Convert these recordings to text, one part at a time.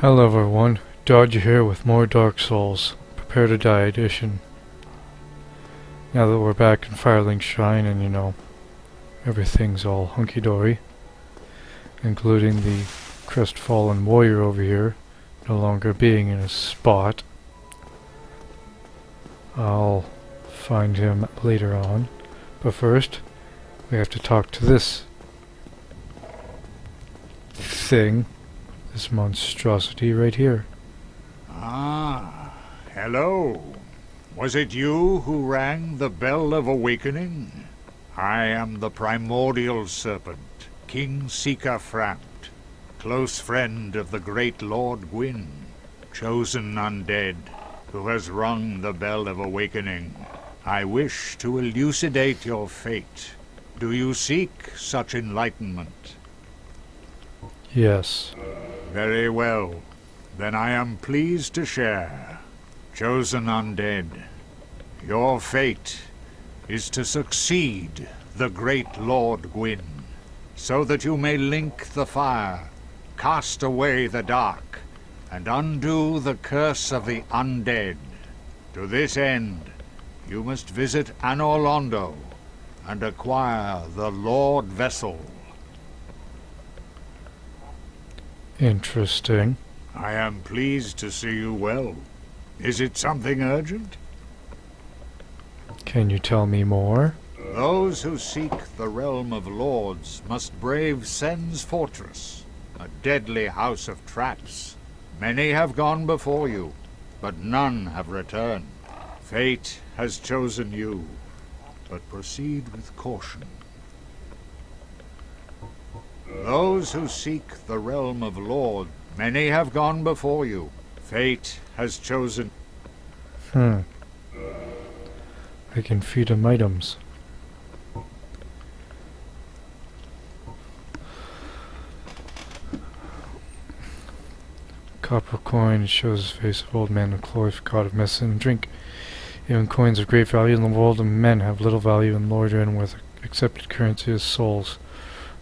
Hello everyone, Dodge here with more Dark Souls, Prepare to Die edition. Now that we're back in Firelink Shrine and everything's all hunky-dory, including the crestfallen warrior over here no longer being in his spot. I'll find him later on, but first we have to talk to this thing. This monstrosity right here. Ah, hello. Was it you who rang the bell of awakening? I am the Primordial Serpent, King Seeker Framt, close friend of the great Lord Gwyn, chosen undead, who has rung the bell of awakening. I wish to elucidate your fate. Do you seek such enlightenment? Yes. Very well. Then I am pleased to share. Chosen undead, your fate is to succeed the great Lord Gwyn, so that you may link the fire, cast away the dark, and undo the curse of the undead. To this end, you must visit Anor Londo and acquire the Lord Vessel. Interesting. I am pleased to see you well. Is it something urgent? Can you tell me more? Those who seek the realm of lords must brave Sen's fortress, a deadly house of traps. Many have gone before you, but none have returned. Fate has chosen you, but proceed with caution. Those who seek the realm of lords, many have gone before you. Fate has chosen. I can feed him items. Copper coin shows the face of old man of chlorif, god of medicine and drink. Even coins of great value in the world of men have little value in Lordran, where the accepted currency is souls.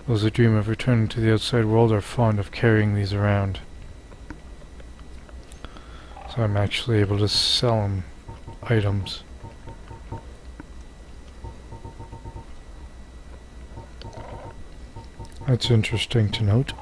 Those who dream of returning to the outside world are fond of carrying these around. So I'm actually able to sell them items. That's interesting to note.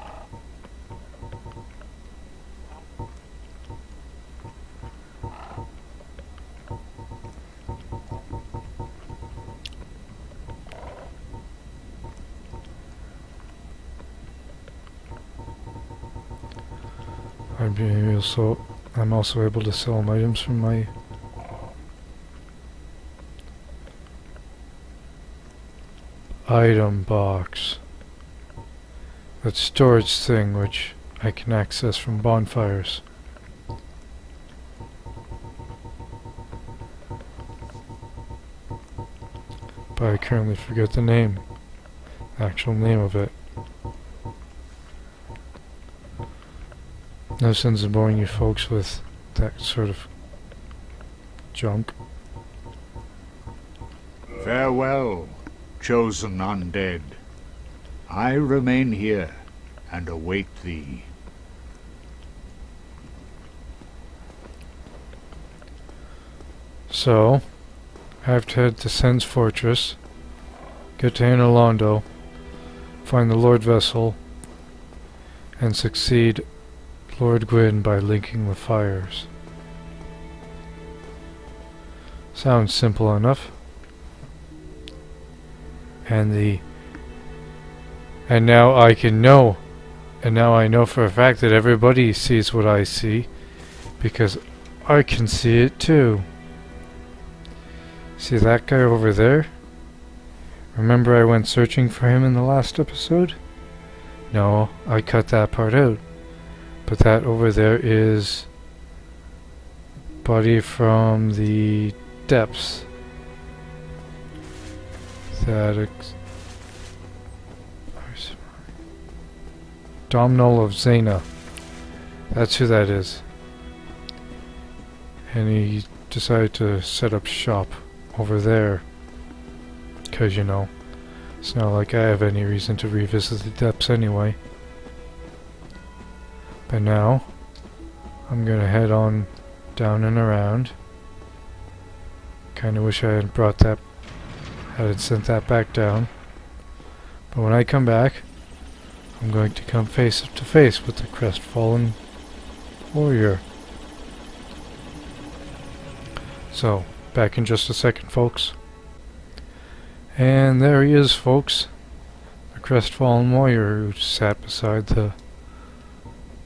I'm also able to sell items from my item box. That storage thing which I can access from bonfires. But I currently forget the name. The actual name of it. No sense in boring you folks with that sort of junk. Farewell, chosen undead. I remain here and await thee. So, I have to head to Sen's fortress, get to Anor Londo, find the Lord Vessel, and succeed Lord Gwyn by linking the fires. Sounds simple enough. And now I know for a fact that everybody sees what I see, because I can see it too. See that guy over there? Remember I went searching for him in the last episode? No, I cut that part out. But that over there is body from the depths. Domhnall of Zena. That's who that is. And he decided to set up shop over there. 'Cause it's not like I have any reason to revisit the depths anyway. But now, I'm gonna head on down and around. Kinda wish I hadn't sent that back down. But when I come back, I'm going to come face to face with the crestfallen warrior. So, back in just a second, folks. And there he is, folks. The crestfallen warrior who sat beside the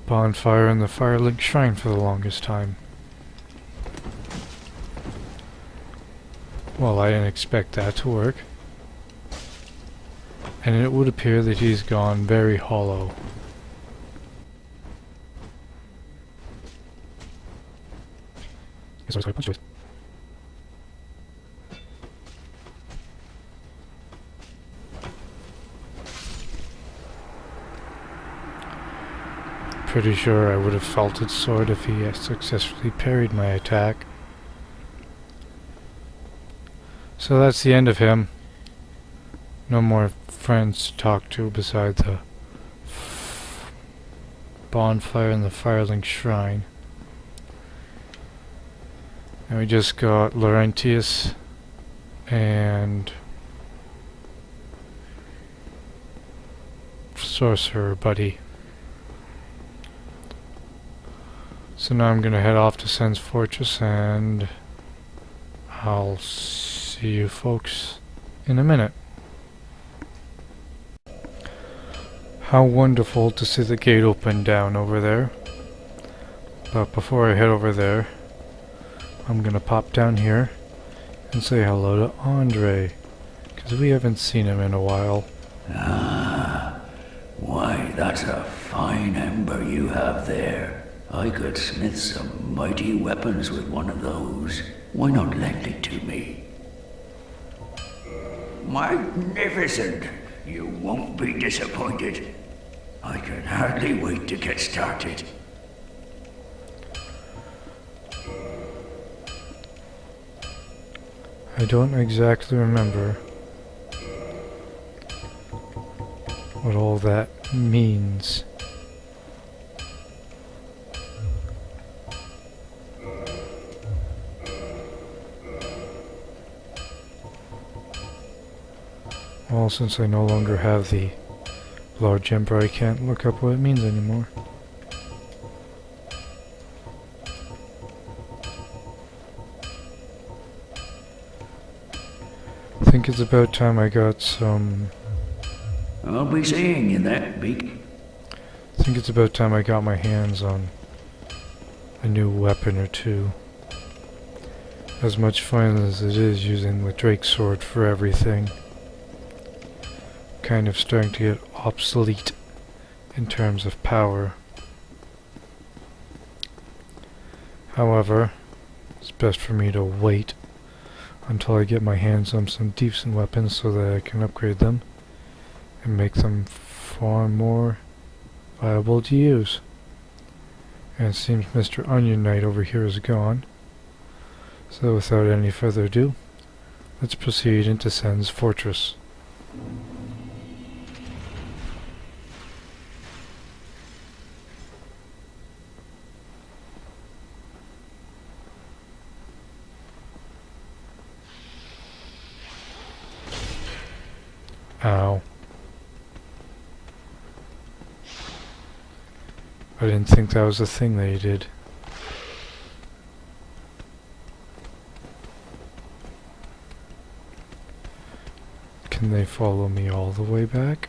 bonfire in the Firelink Shrine for the longest time. Well, I didn't expect that to work. And it would appear that he's gone very hollow. Sorry, punch it. Pretty sure I would have felt its sword if he had successfully parried my attack. So that's the end of him. No more friends to talk to beside the bonfire in the Firelink Shrine. And we just got Laurentius and Sorcerer Buddy. So now I'm gonna head off to Sen's Fortress, and I'll see you folks in a minute. How wonderful to see the gate open down over there. But before I head over there, I'm gonna pop down here and say hello to Andre, because we haven't seen him in a while. Ah, why, that's a fine ember you have there. I could smith some mighty weapons with one of those. Why not lend it to me? Magnificent! You won't be disappointed. I can hardly wait to get started. I don't exactly remember what all that means. Well, since I no longer have the large ember, I can't look up what it means anymore. I think it's about time I got some... I'll be seeing you then, Beak. I think it's about time I got my hands on a new weapon or two. As much fun as it is using the Drake sword for everything, kind of starting to get obsolete in terms of power. However, it's best for me to wait until I get my hands on some decent weapons so that I can upgrade them and make them far more viable to use. And it seems Mr. Onion Knight over here is gone. So without any further ado, let's proceed into Sen's Fortress. Ow. I didn't think that was a thing that he did. Can they follow me all the way back?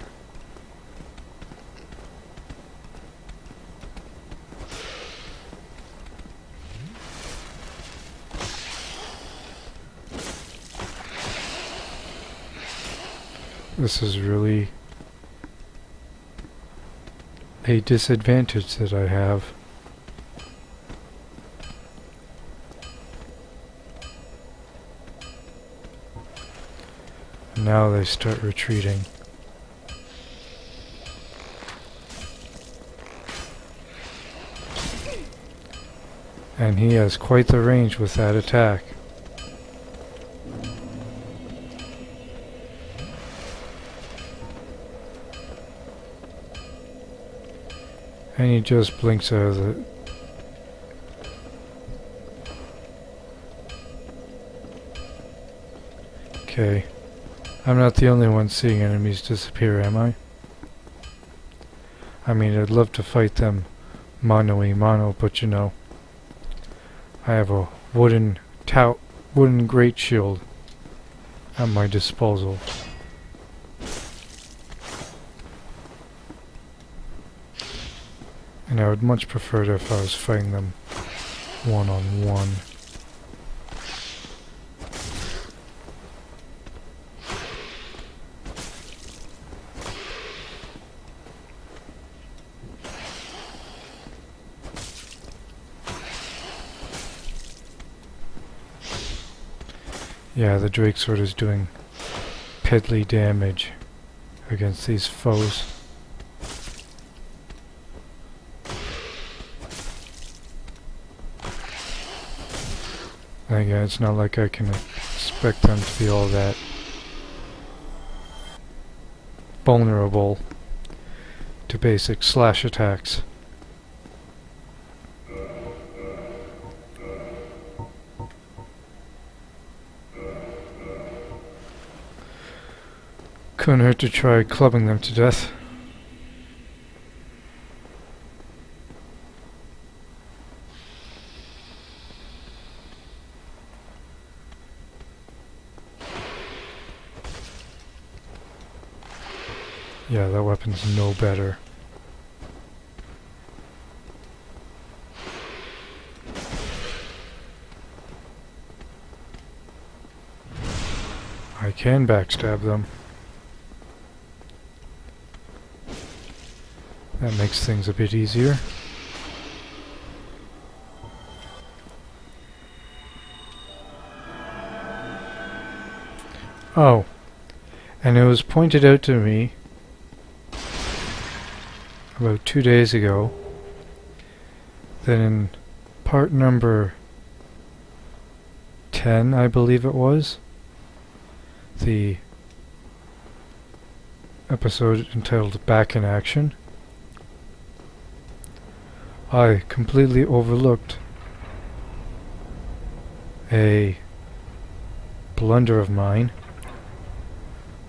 This is really a disadvantage that I have. Now they start retreating. And he has quite the range with that attack. And he just blinks out of the Okay. I'm not the only one seeing enemies disappear, am I? I mean, I'd love to fight them mano-a-mano, but you know, I have a wooden great shield at my disposal. And I would much prefer it if I was fighting them one-on-one. Yeah, the Drake Sword is doing piddly damage against these foes. And again, it's not like I can expect them to be all that vulnerable to basic slash attacks. Couldn't hurt to try clubbing them to death. Yeah, that weapon's no better. I can backstab them. That makes things a bit easier. Oh, and it was pointed out to me about 2 days ago that in part number 10, I believe it was, the episode entitled Back in Action, I completely overlooked a blunder of mine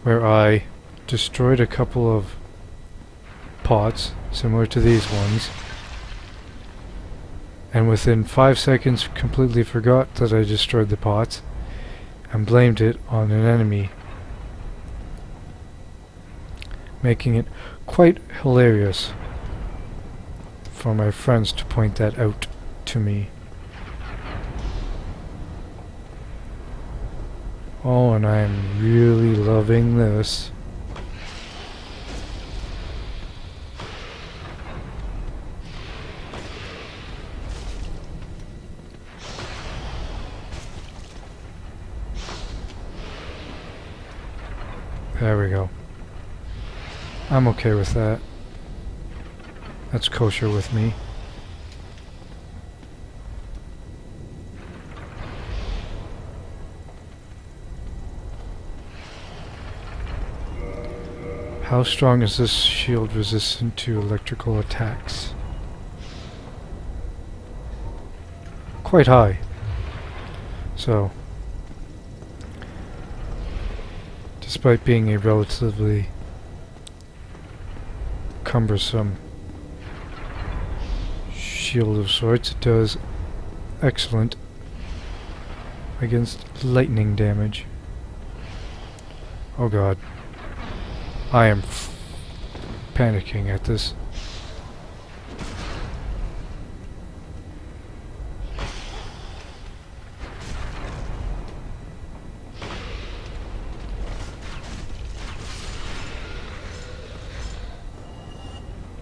where I destroyed a couple of pots similar to these ones, and within 5 seconds completely forgot that I destroyed the pots and blamed it on an enemy, making it quite hilarious for my friends to point that out to me. Oh, and I am really loving this. There we go. I'm okay with that. That's kosher with me. How strong is this shield resistant to electrical attacks? Quite high. So, despite being a relatively cumbersome shield of sorts, it does excellent against lightning damage. Oh god. I am panicking at this.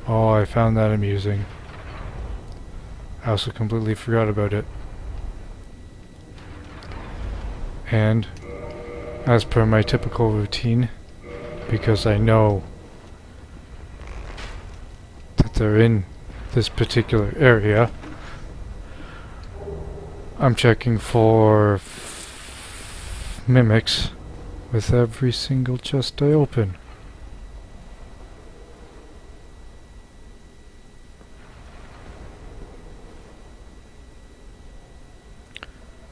Oh, I found that amusing. I also completely forgot about it. And, as per my typical routine, because I know that they're in this particular area, I'm checking for mimics with every single chest I open.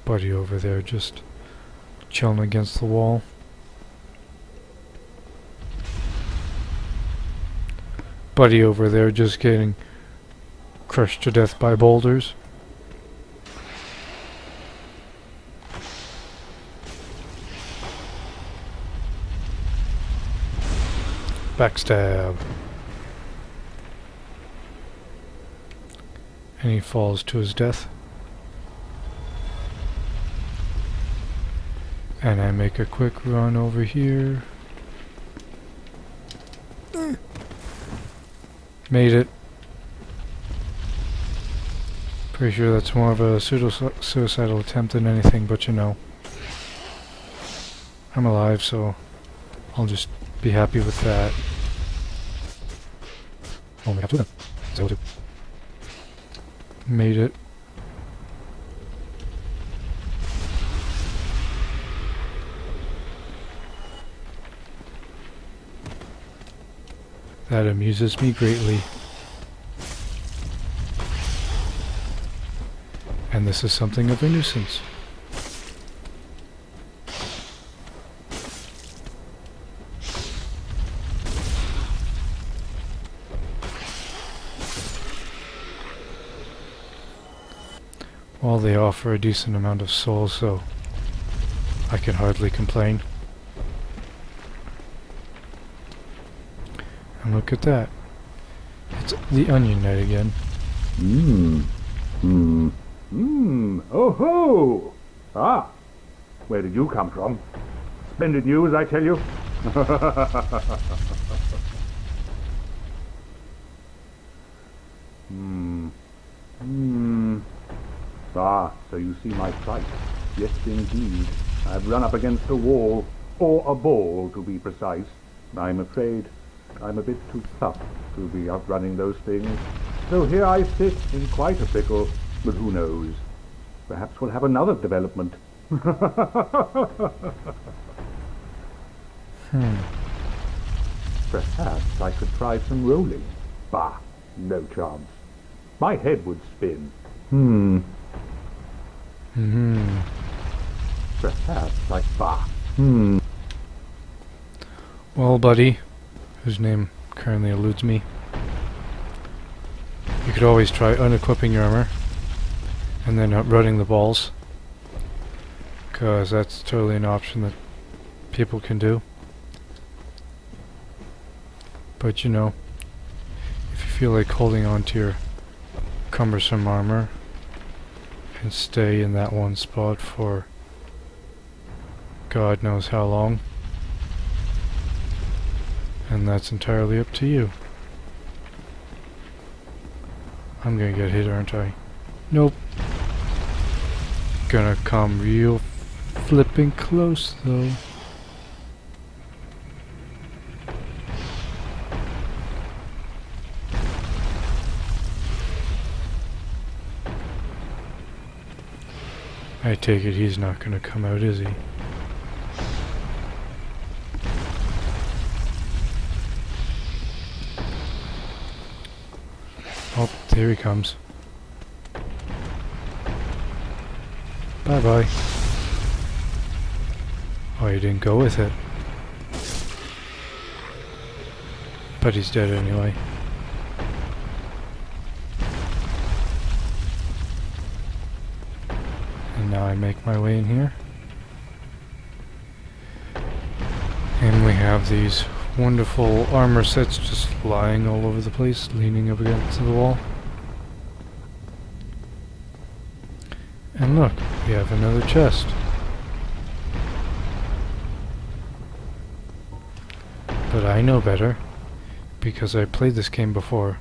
Buddy over there just chilling against the wall. buddy over there just getting crushed to death by boulders. Backstab. And he falls to his death. And I make a quick run over here. Made it. Pretty sure that's more of a suicidal attempt than anything, but you know. I'm alive, so I'll just be happy with that. Only have two of them. So do. Made it. That amuses me greatly. And this is something of a nuisance. Well, they offer a decent amount of souls, so I can hardly complain. And look at that. It's the Onion Knight again. Oh ho! Ah, where did you come from? Splendid news, I tell you. Ah, so you see my plight. Yes, indeed. I've run up against a wall, or a ball, to be precise. I'm afraid I'm a bit too tough to be outrunning those things. So here I sit in quite a pickle, but who knows? Perhaps we'll have another development. Perhaps I could try some rolling. Bah, no chance. My head would spin. Perhaps I... Bah. Well, buddy, whose name currently eludes me, you could always try unequipping your armor and then outrunning the balls, because that's totally an option that people can do. But you know, if you feel like holding on to your cumbersome armor and stay in that one spot for God knows how long, and that's entirely up to you. I'm gonna get hit, aren't I? Nope. Gonna come real flipping close though. I take it he's not gonna come out, is he? Oh, there he comes. Bye-bye. Oh, he didn't go with it. But he's dead anyway. And now I make my way in here. And we have these wonderful armor sets just lying all over the place, leaning up against the wall. And look, we have another chest. But I know better, because I played this game before.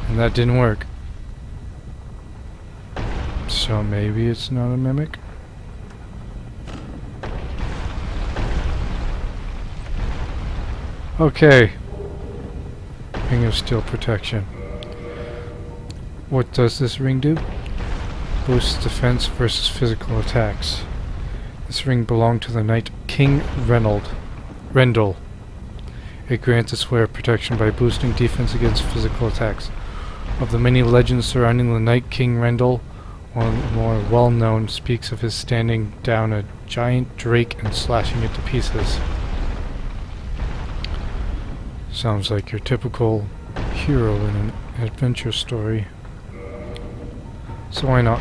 And that didn't work. So maybe it's not a mimic? Okay. Ring of Steel Protection. What does this ring do? Boosts defense versus physical attacks. This ring belonged to the Knight King Rendell. It grants its wearer protection by boosting defense against physical attacks. Of the many legends surrounding the Knight King Rendell, one more well-known speaks of his standing down a giant drake and slashing it to pieces. Sounds like your typical hero in an adventure story. So why not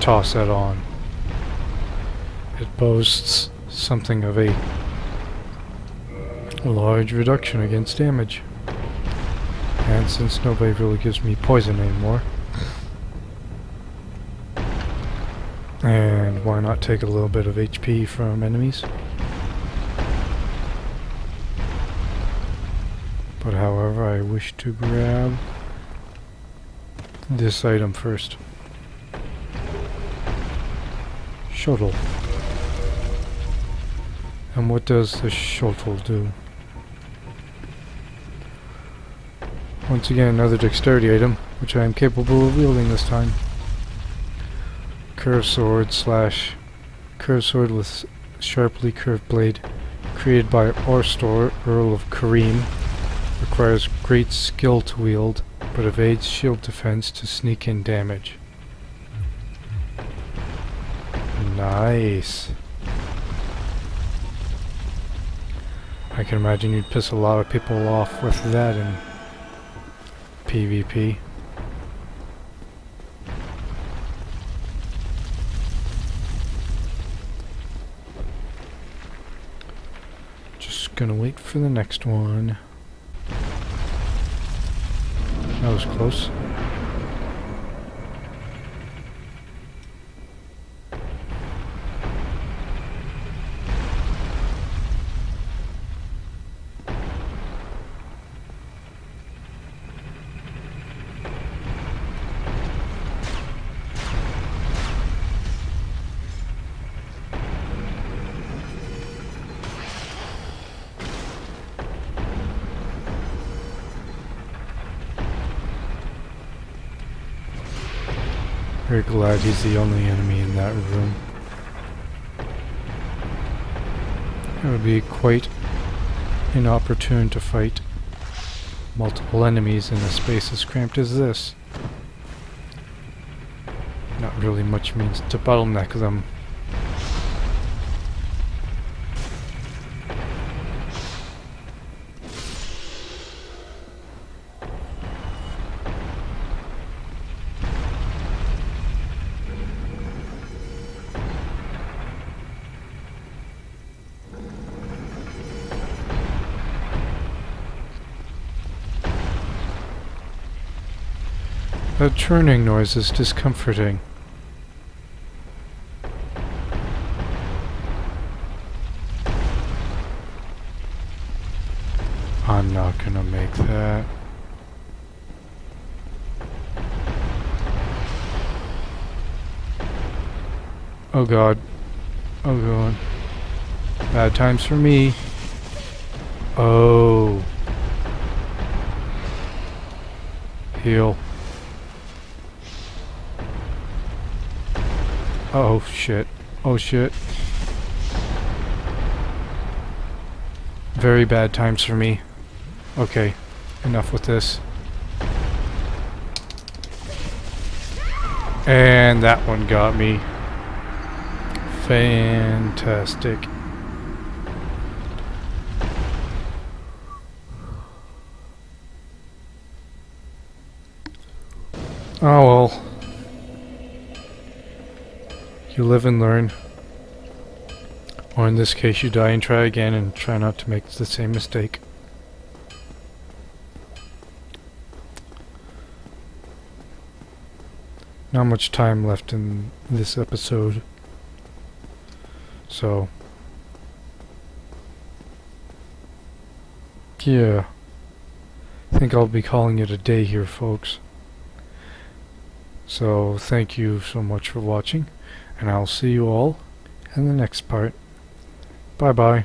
toss that on? It boasts something of a large reduction against damage. And since nobody really gives me poison anymore, and why not take a little bit of HP from enemies? But however, I wish to grab this item first. Shuttle. And what does the shuttle do? Once again, another dexterity item, which I am capable of wielding this time. Curved sword with sharply curved blade, created by Orstor, Earl of Kareem. Requires great skill to wield, but evades shield defense to sneak in damage. Nice. I can imagine you'd piss a lot of people off with that in PvP. Just gonna wait for the next one. That was close. Very glad he's the only enemy in that room. It would be quite inopportune to fight multiple enemies in a space as cramped as this. Not really much means to bottleneck them. That churning noise is discomforting. I'm not gonna make that. Oh god. Oh god. Bad times for me. Oh. Heal. Oh shit. Oh shit. Very bad times for me. Okay, enough with this. And that one got me. Fantastic. Oh well. You live and learn. Or in this case, you die and try again and try not to make the same mistake. Not much time left in this episode. So, yeah. I think I'll be calling it a day here, folks. So, thank you so much for watching. And I'll see you all in the next part. Bye bye.